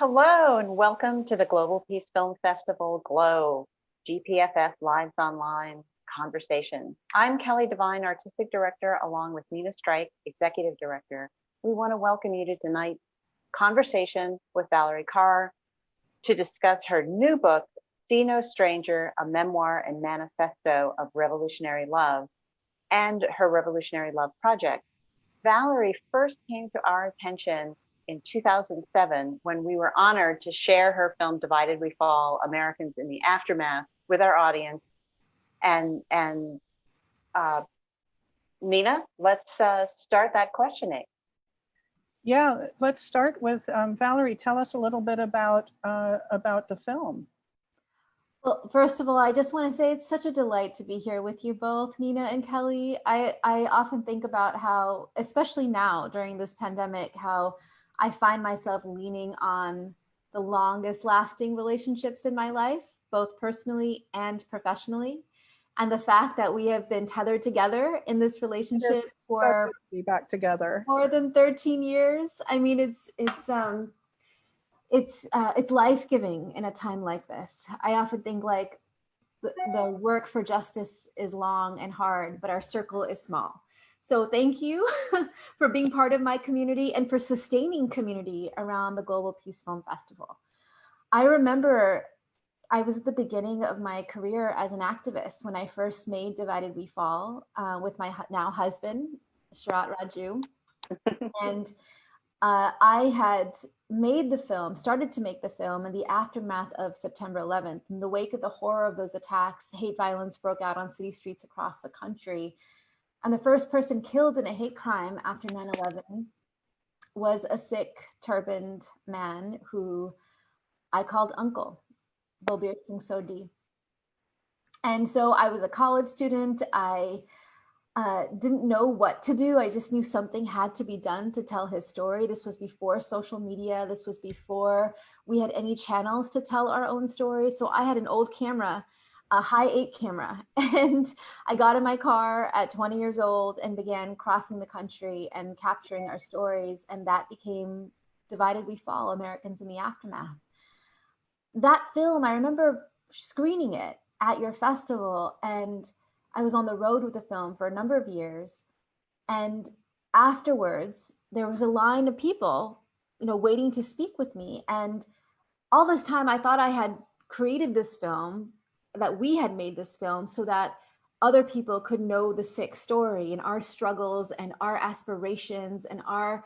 Hello and welcome to the Global Peace Film Festival GLOW, GPFF Lives Online Conversation. I'm Kelly Devine, Artistic Director, along with Nina Strike, Executive Director. We want to welcome you to tonight's conversation with Valarie Kaur to discuss her new book, See No Stranger, a Memoir and Manifesto of Revolutionary Love, and her Revolutionary Love project. Valarie first came to our attention in 2007 when we were honored to share her film Divided We Fall, Americans in the Aftermath with our audience. And Nina, let's start that questioning. Yeah, let's start with Valarie. Tell us a little bit about the film. Well, first of all, I just want to say it's such a delight to be here with you both, Nina and Kelly. I often think about how, especially now during this pandemic, how I find myself leaning on the longest lasting relationships in my life, both personally and professionally. And the fact that we have been tethered together in this relationship for be back together more than 13 years. I mean, it's life-giving in a time like this. I often think like the work for justice is long and hard, but our circle is small. So thank you for being part of my community and for sustaining community around the Global Peace Film Festival. I remember I was at the beginning of my career as an activist when I first made Divided We Fall with my now husband, Sharat Raju. And I had started to make the film in the aftermath of September 11th. In the wake of the horror of those attacks, hate violence broke out on city streets across the country. And the first person killed in a hate crime after 9/11 was a Sikh turbaned man who I called Uncle, Balbir Singh Sodhi. And so I was a college student. I didn't know what to do. I just knew something had to be done to tell his story. This was before social media. This was before we had any channels to tell our own stories. So I had an old camera, a high 8 camera. And I got in my car at 20 years old and began crossing the country and capturing our stories. And that became Divided We Fall, Americans in the Aftermath. That film, I remember screening it at your festival, and I was on the road with the film for a number of years. And afterwards, there was a line of people, waiting to speak with me. And all this time I thought I had created this film, that we had made this film so that other people could know the Sikh story and our struggles and our aspirations and our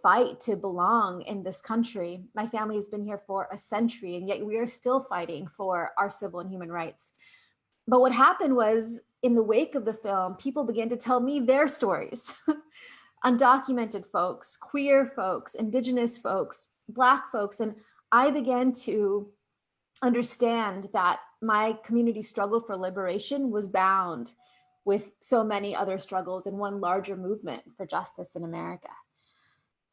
fight to belong in this country. My family has been here for a century, and yet we are still fighting for our civil and human rights. But what happened was, in the wake of the film, people began to tell me their stories. Undocumented folks, queer folks, indigenous folks, Black folks. And I began to understand that my community's struggle for liberation was bound with so many other struggles in one larger movement for justice in America.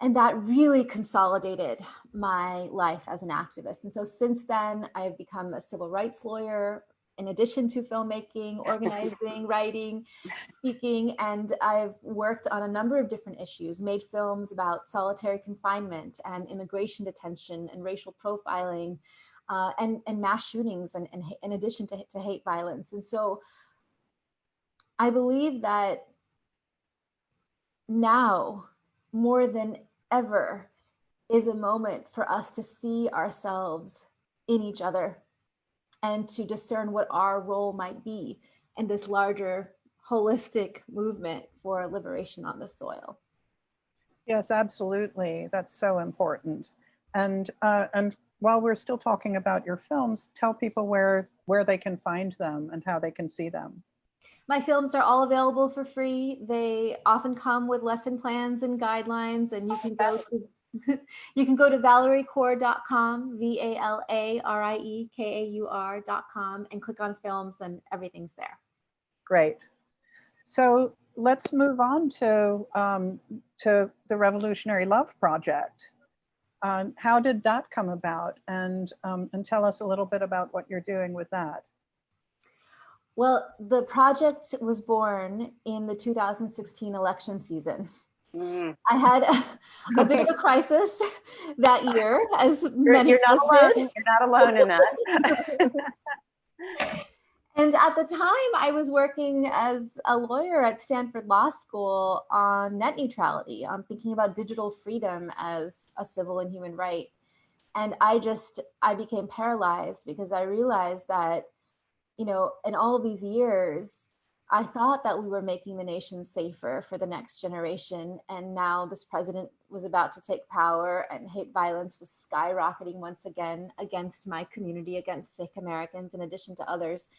And that really consolidated my life as an activist. And so since then, I've become a civil rights lawyer, in addition to filmmaking, organizing, writing, speaking, and I've worked on a number of different issues, made films about solitary confinement and immigration detention and racial profiling and mass shootings, and in addition to hate violence. And so I believe that now, more than ever, is a moment for us to see ourselves in each other and to discern what our role might be in this larger holistic movement for liberation on the soil. Yes, absolutely. That's so important. And while we're still talking about your films, tell people where they can find them and how they can see them. My films are all available for free. They often come with lesson plans and guidelines, and you can go to valarieKaur.com, VALARIEKAUR.com, and click on films, and everything's there. Great. So let's move on to the Revolutionary Love Project. How did that come about? And tell us a little bit about what you're doing with that. Well, the project was born in the 2016 election season. Mm. I had a bit of a crisis that year, as You're, many you're not kids alone. did. You're not alone in that. And at the time, I was working as a lawyer at Stanford Law School on net neutrality, on thinking about digital freedom as a civil and human right. And I became paralyzed because I realized that, you know, in all of these years, I thought that we were making the nation safer for the next generation. And now this president was about to take power and hate violence was skyrocketing once again against my community, against Sikh Americans, in addition to others,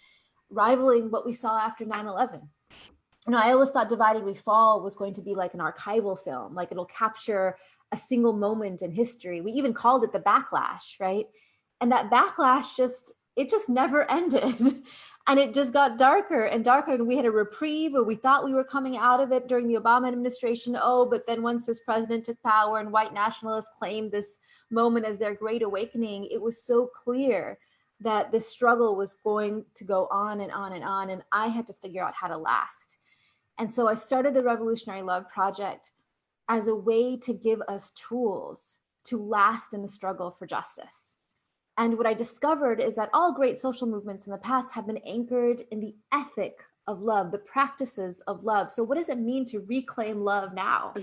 rivaling what we saw after 9/11. You know, I always thought Divided We Fall was going to be like an archival film, like it'll capture a single moment in history. We even called it the backlash, right? And that backlash it just never ended. And it just got darker and darker. And we had a reprieve, or we thought we were coming out of it during the Obama administration. Oh, but then once this president took power and white nationalists claimed this moment as their great awakening, it was so clear that this struggle was going to go on and on and on. And I had to figure out how to last. And so I started the Revolutionary Love Project as a way to give us tools to last in the struggle for justice. And what I discovered is that all great social movements in the past have been anchored in the ethic of love, the practices of love. So what does it mean to reclaim love now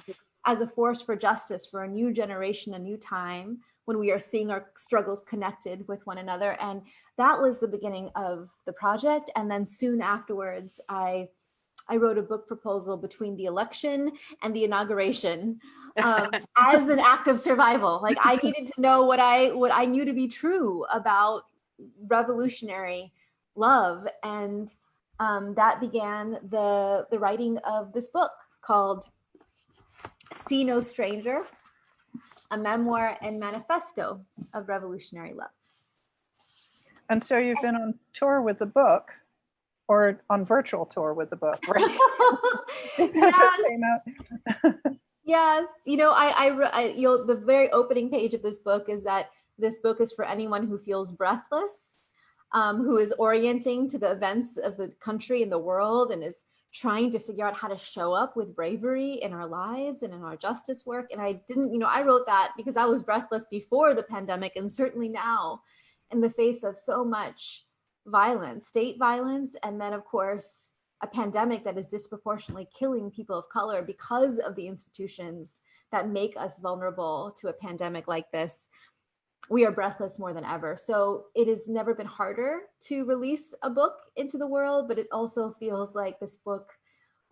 as a force for justice for a new generation, a new time, when we are seeing our struggles connected with one another? And that was the beginning of the project. And then soon afterwards, I wrote a book proposal between the election and the inauguration as an act of survival. Like, I needed to know what I knew to be true about revolutionary love. And that began the writing of this book called See No Stranger, a memoir and manifesto of revolutionary love. And so you've been on tour with the book, or on virtual tour with the book. Right. Yes. Yes. You know, the very opening page of this book is that this book is for anyone who feels breathless, who is orienting to the events of the country and the world, and is trying to figure out how to show up with bravery in our lives and in our justice work. And I wrote that because I was breathless before the pandemic, and certainly now, in the face of so much violence, state violence, and then of course a pandemic that is disproportionately killing people of color because of the institutions that make us vulnerable to a pandemic like this. We are breathless more than ever. So it has never been harder to release a book into the world, but it also feels like this book,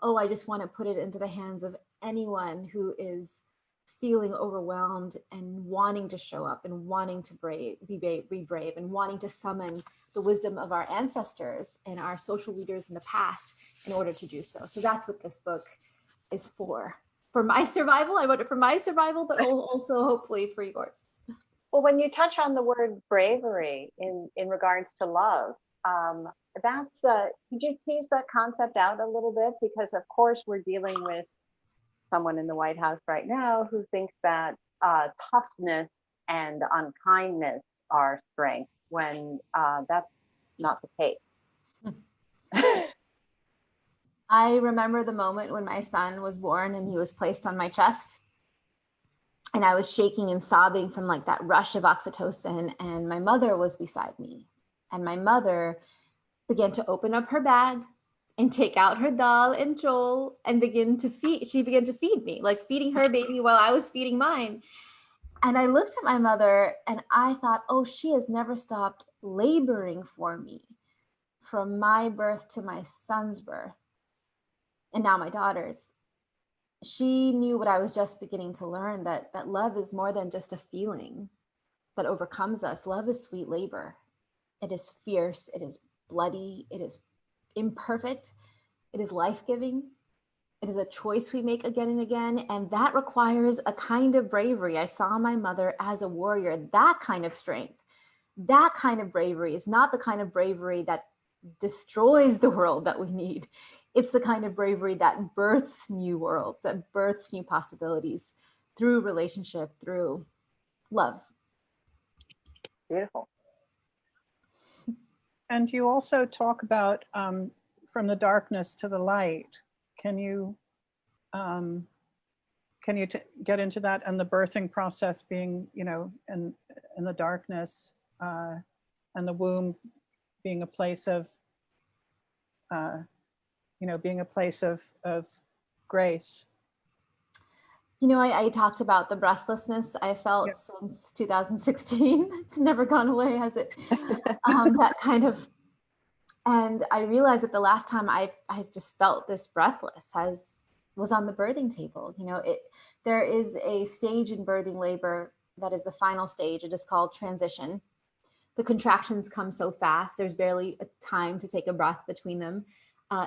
I just want to put it into the hands of anyone who is feeling overwhelmed and wanting to show up and wanting to be brave and wanting to summon the wisdom of our ancestors and our social leaders in the past in order to do so. So that's what this book is for my survival. I wrote it for my survival, but also hopefully for yours. Well, when you touch on the word bravery in regards to love, could you tease that concept out a little bit? Because of course we're dealing with someone in the White House right now who thinks that toughness and unkindness are strength, when that's not the case. I remember the moment when my son was born and he was placed on my chest, and I was shaking and sobbing from like that rush of oxytocin, and my mother was beside me, and my mother began to open up her bag and take out her dal and chol and she began to feed me, like feeding her baby while I was feeding mine. And I looked at my mother and I thought, she has never stopped laboring for me from my birth to my son's birth, and now my daughter's. She knew what I was just beginning to learn, that love is more than just a feeling that overcomes us. Love is sweet labor. It is fierce. It is bloody. It is imperfect. It is life-giving. It is a choice we make again and again. And that requires a kind of bravery. I saw my mother as a warrior. That kind of strength, that kind of bravery is not the kind of bravery that destroys the world that we need. It's the kind of bravery that births new worlds, that births new possibilities through relationship, through love. Beautiful. And you also talk about from the darkness to the light. Can you can you get into that, and the birthing process being, you know, in the darkness, and the womb being a place of, you know, being a place of grace. You know, I talked about the breathlessness I felt since 2016. It's never gone away, has it? That kind of, and I realized that the last time I've just felt this breathless was on the birthing table. You know, there is a stage in birthing labor that is the final stage. It is called transition. The contractions come so fast, there's barely a time to take a breath between them.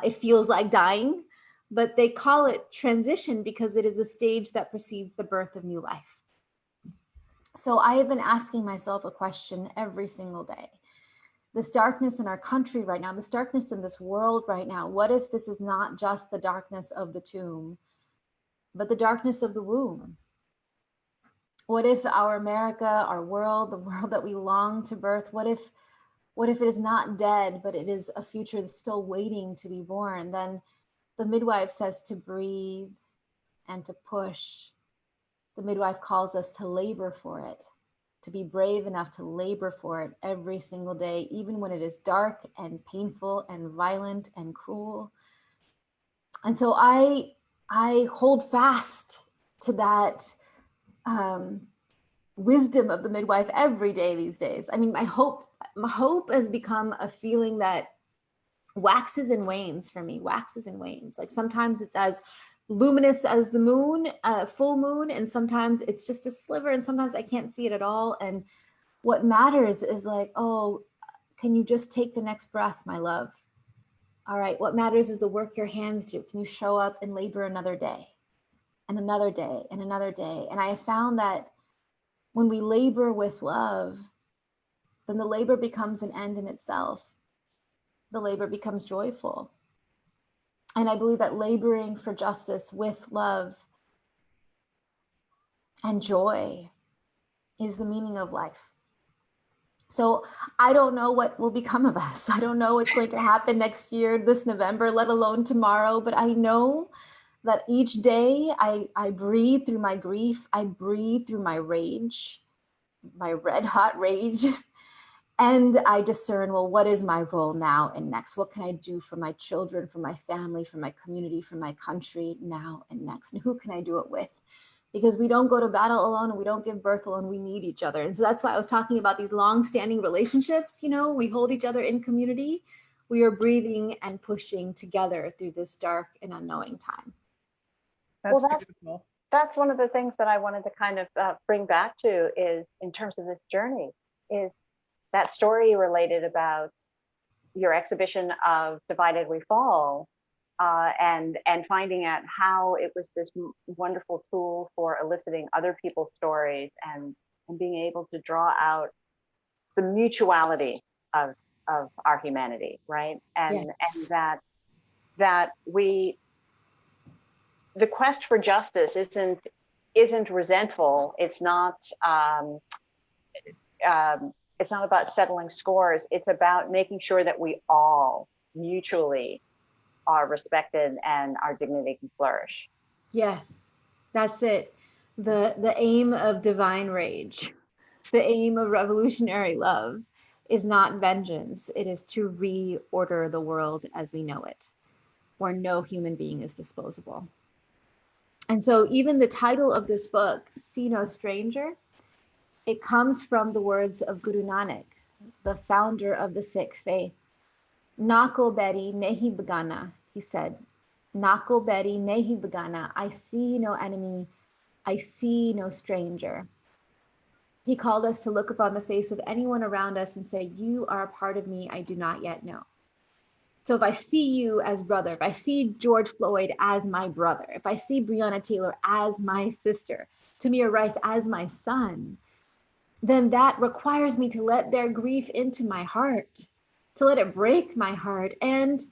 It feels like dying. But they call it transition because it is a stage that precedes the birth of new life. So I have been asking myself a question every single day. This darkness in our country right now, this darkness in this world right now, what if this is not just the darkness of the tomb, but the darkness of the womb? What if our America, our world, the world that we long to birth, what if it is not dead, but it is a future that's still waiting to be born? Then the midwife says to breathe and to push. The midwife calls us to labor for it, to be brave enough to labor for it every single day, even when it is dark and painful and violent and cruel. And so I hold fast to that wisdom of the midwife every day these days. I mean, my hope has become a feeling that waxes and wanes for me, waxes and wanes. Like sometimes it's as luminous as the moon, full moon, and sometimes it's just a sliver, and sometimes I can't see it at all. And what matters is like, oh, can you just take the next breath, my love? All right, what matters is the work your hands do. Can you show up and labor another day and another day and another day? And I have found that when we labor with love, then the labor becomes an end in itself. The labor becomes joyful. And I believe that laboring for justice with love and joy is the meaning of life. So I don't know what will become of us. I don't know what's going to happen next year, this November, let alone tomorrow. But I know that each day I breathe through my grief. I breathe through my rage, my red hot rage. And I discern, well, what is my role now and next? What can I do for my children, for my family, for my community, for my country now and next? And who can I do it with? Because we don't go to battle alone and we don't give birth alone. We need each other. And so that's why I was talking about these long-standing relationships. You know, we hold each other in community. We are breathing and pushing together through this dark and unknowing time. That's Well, beautiful. That's one of the things that I wanted to kind of bring back to is in terms of this journey is that story you related about your exhibition of Divided We Fall, and finding out how it was this wonderful tool for eliciting other people's stories and being able to draw out the mutuality of our humanity, right? And that the quest for justice isn't resentful. It's not about settling scores. It's about making sure that we all mutually are respected and our dignity can flourish. Yes, that's it. The aim of divine rage, the aim of revolutionary love is not vengeance. It is to reorder the world as we know it, where no human being is disposable. And so even the title of this book, See No Stranger, it comes from the words of Guru Nanak, the founder of the Sikh faith. Nako beri nehi begana, he said. Nako beri nehi begana. I see no enemy. I see no stranger. He called us to look upon the face of anyone around us and say, you are a part of me I do not yet know. So if I see you as brother, if I see George Floyd as my brother, if I see Breonna Taylor as my sister, Tamir Rice as my son, then that requires me to let their grief into my heart, to let it break my heart, and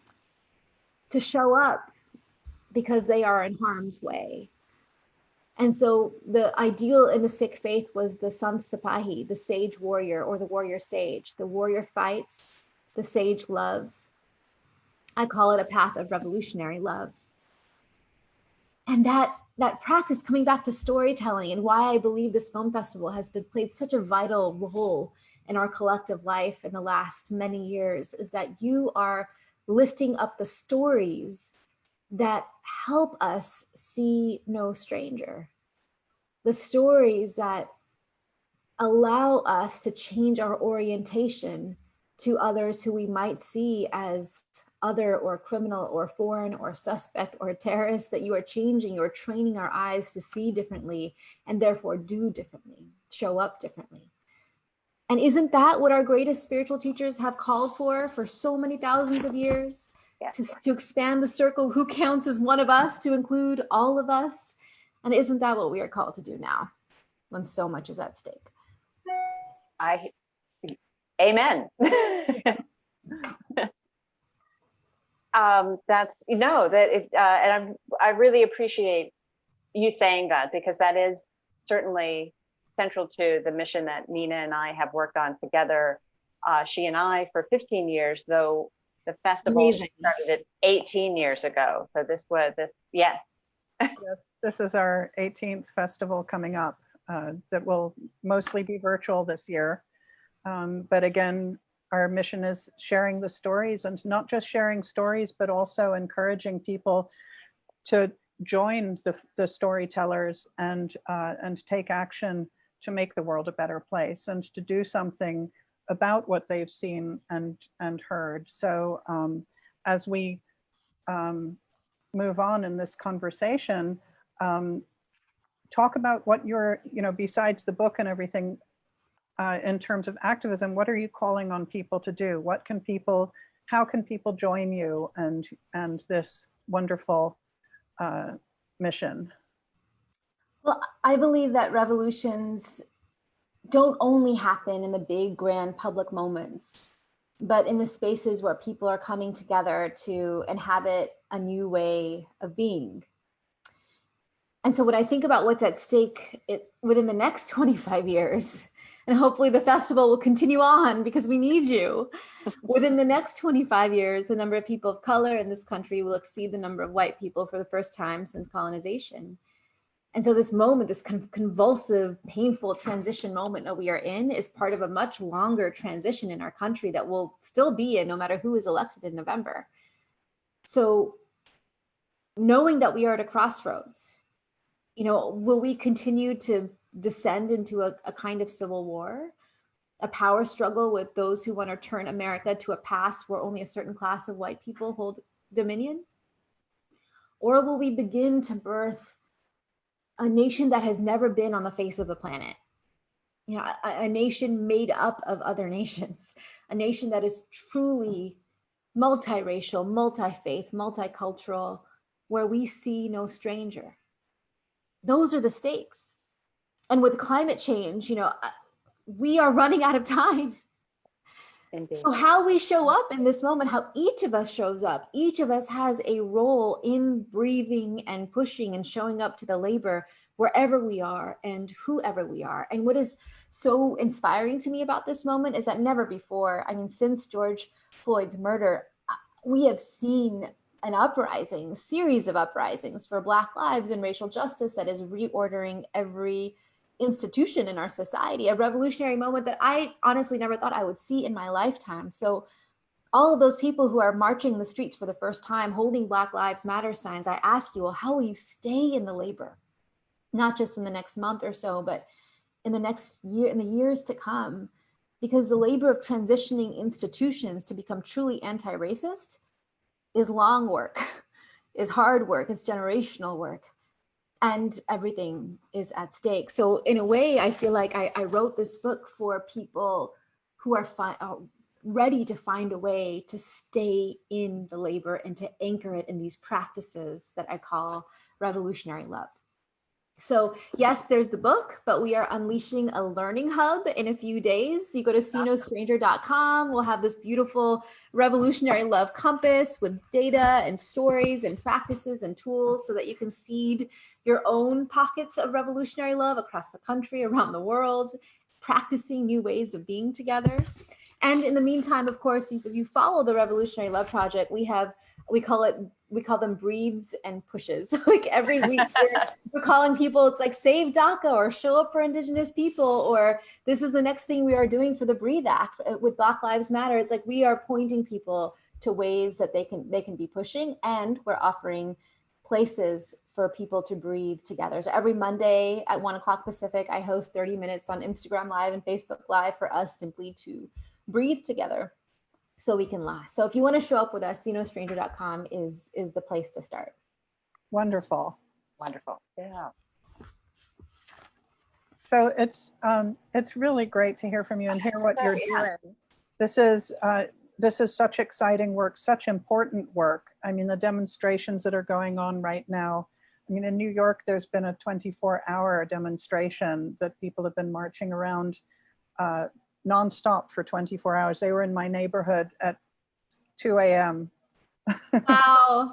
to show up because they are in harm's way. And so the ideal in the Sikh faith was the Sant Sipahi, the sage warrior or the warrior sage. The warrior fights, the sage loves. I call it a path of revolutionary love. And that that practice, coming back to storytelling, and why I believe this film festival has been played such a vital role in our collective life in the last many years, is that you are lifting up the stories that help us see no stranger. The stories that allow us to change our orientation to others who we might see as other or criminal or foreign or suspect or terrorist, that you are changing, you're training our eyes to see differently and therefore do differently, show up differently. And isn't that what our greatest spiritual teachers have called for so many thousands of years? Yes. To expand the circle, who counts as one of us, to include all of us? And isn't that what we are called to do now, when so much is at stake? Amen. That's, and I really appreciate you saying that, because that is certainly central to the mission that Nina and I have worked on together. She and I for 15 years, though the festival started it 18 years ago. So yes. This is our 18th festival coming up that will mostly be virtual this year. But again, our mission is sharing the stories, and not just sharing stories, but also encouraging people to join the storytellers and take action to make the world a better place, and to do something about what they've seen and heard. So as we move on in this conversation, talk about what you're, besides the book and everything, in terms of activism, what are you calling on people to do? How can people join you and this wonderful mission? Well, I believe that revolutions don't only happen in the big, grand public moments, but in the spaces where people are coming together to inhabit a new way of being. And so when I think about what's at stake within the next 25 years, and hopefully the festival will continue on because we need you. Within the next 25 years, the number of people of color in this country will exceed the number of white people for the first time since colonization. And so this moment, this convulsive, painful transition moment that we are in, is part of a much longer transition in our country that will still be in no matter who is elected in November. So knowing that we are at a crossroads, will we continue to descend into a kind of civil war, a power struggle with those who want to turn America to a past where only a certain class of white people hold dominion? Or will we begin to birth a nation that has never been on the face of the planet? A nation made up of other nations, a nation that is truly multiracial, multi-faith, multicultural, where we see no stranger. Those are the stakes. And with climate change, we are running out of time. Indeed. So how we show up in this moment, how each of us shows up, each of us has a role in breathing and pushing and showing up to the labor wherever we are and whoever we are. And what is so inspiring to me about this moment is that never before, since George Floyd's murder, we have seen an uprising, a series of uprisings for Black lives and racial justice that is reordering every institution in our society, a revolutionary moment that I honestly never thought I would see in my lifetime. So all of those people who are marching the streets for the first time, holding Black Lives Matter signs, I ask you, well, how will you stay in the labor? Not just in the next month or so, but in the next year, in the years to come, because the labor of transitioning institutions to become truly anti-racist is long work, is hard work, it's generational work. And everything is at stake. So in a way, I feel like I wrote this book for people who are ready to find a way to stay in the labor and to anchor it in these practices that I call revolutionary love. So yes, there's the book, but we are unleashing a learning hub in a few days. You go to seenostranger.com. We'll have this beautiful revolutionary love compass with data and stories and practices and tools so that you can seed your own pockets of revolutionary love across the country, around the world, practicing new ways of being together. And in the meantime, of course, if you follow the Revolutionary Love Project, we have we call them breathes and pushes. Like every week we're calling people, it's like save DACA or show up for Indigenous people, or this is the next thing we are doing for the Breathe Act with Black Lives Matter. It's like we are pointing people to ways that they can be pushing, and we're offering places for people to breathe together. So every Monday at 1:00 Pacific, I host 30 minutes on Instagram Live and Facebook Live for us simply to breathe together so we can last. So if you want to show up with us, seenostranger.com is the place to start. Wonderful. Wonderful. Yeah. So it's really great to hear from you and hear what you're Yeah. doing. This is such exciting work, such important work. I mean, the demonstrations that are going on right now. I mean, in New York, there's been a 24-hour demonstration that people have been marching around nonstop for 24 hours. They were in my neighborhood at 2 a.m. Wow.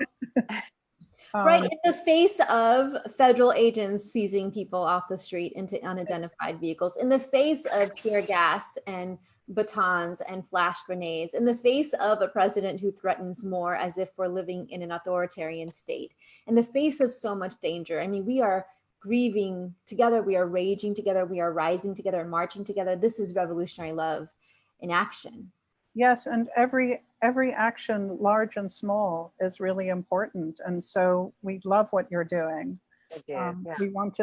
Right in the face of federal agents seizing people off the street into unidentified vehicles, in the face of tear gas and batons and flash grenades, in the face of a president who threatens more as if we're living in an authoritarian state, in the face of so much danger. I mean, we are grieving together, we are raging together, we are rising together and marching together. This is revolutionary love in action. Yes, and every action, large and small, is really important. And so we love what you're doing. Yeah. We want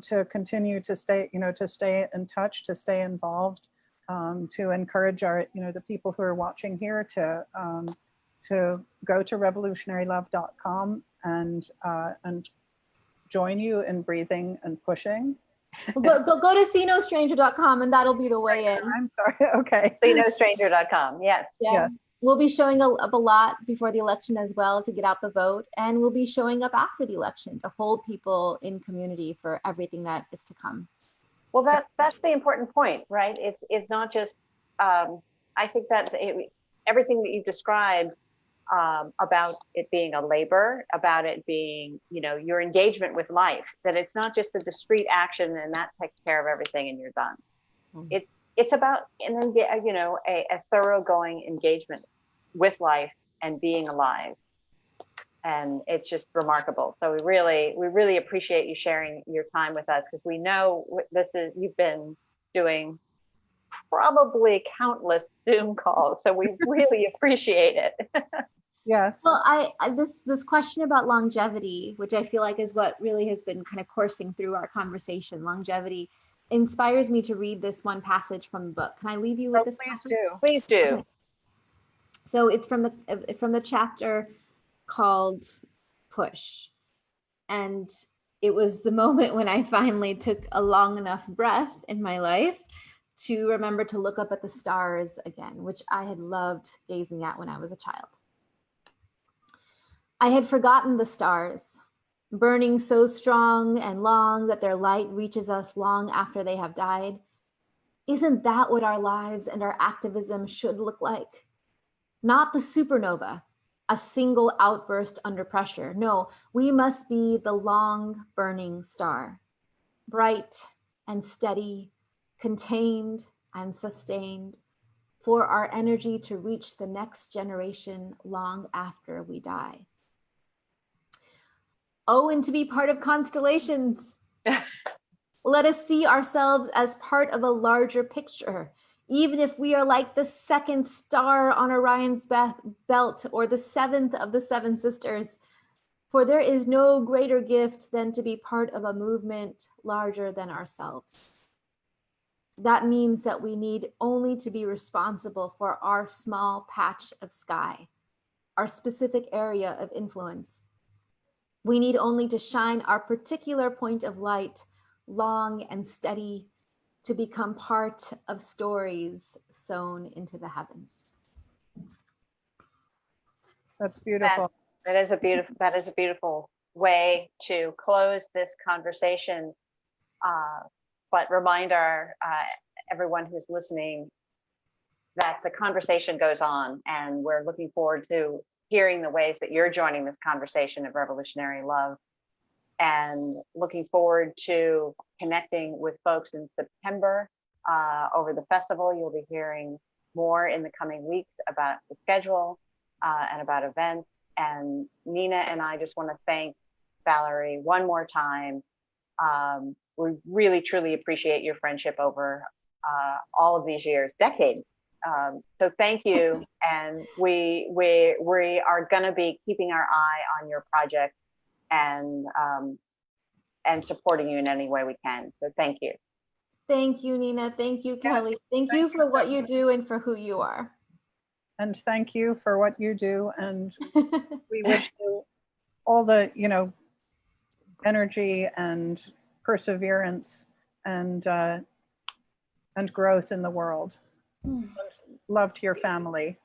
to continue to stay in touch, to stay involved, to encourage the people who are watching here to go to revolutionarylove.com and join you in breathing and pushing. Go to seenostranger.com and that'll be the way in. I'm sorry. Okay. seenostranger.com. Yes. Yeah. We'll be showing up a lot before the election as well to get out the vote, and we'll be showing up after the election to hold people in community for everything that is to come. Well, that's the important point, right? It's not just. I think that everything that you described about it being a labor, about it being, your engagement with life, that it's not just a discrete action and that takes care of everything and you're done. Mm-hmm. It's about a thoroughgoing engagement with life and being alive, and it's just remarkable. So we really appreciate you sharing your time with us, because we know you've been doing probably countless Zoom calls, so we really appreciate it. Yes. Well, this question about longevity, which I feel like is what really has been kind of coursing through our conversation, longevity, inspires me to read this one passage from the book. Can I leave you with this? Please do. Okay. So it's from the chapter called Push. And it was the moment when I finally took a long enough breath in my life to remember to look up at the stars again, which I had loved gazing at when I was a child. I had forgotten the stars, burning so strong and long that their light reaches us long after they have died. Isn't that what our lives and our activism should look like? Not the supernova, a single outburst under pressure. No, we must be the long burning star, bright and steady, contained and sustained, for our energy to reach the next generation long after we die. Oh, and to be part of constellations. Let us see ourselves as part of a larger picture, even if we are like the second star on Orion's belt or the seventh of the seven sisters. For there is no greater gift than to be part of a movement larger than ourselves. That means that we need only to be responsible for our small patch of sky, our specific area of influence. We need only to shine our particular point of light, long and steady, to become part of stories sown into the heavens. That's beautiful. That is a beautiful way to close this conversation. But remind everyone who's listening that the conversation goes on, and we're looking forward to hearing the ways that you're joining this conversation of revolutionary love, and looking forward to connecting with folks in September over the festival. You'll be hearing more in the coming weeks about the schedule and about events. And Nina and I just want to thank Valarie one more time. We really, truly appreciate your friendship over all of these years, decades. So thank you. And we are going to be keeping our eye on your project and supporting you in any way we can. So thank you. Thank you, Nina. Thank you, Kelly. Thank you for what you do and for who you are. And thank you for what you do. And we wish you all the, energy and perseverance and growth in the world. Love to your family.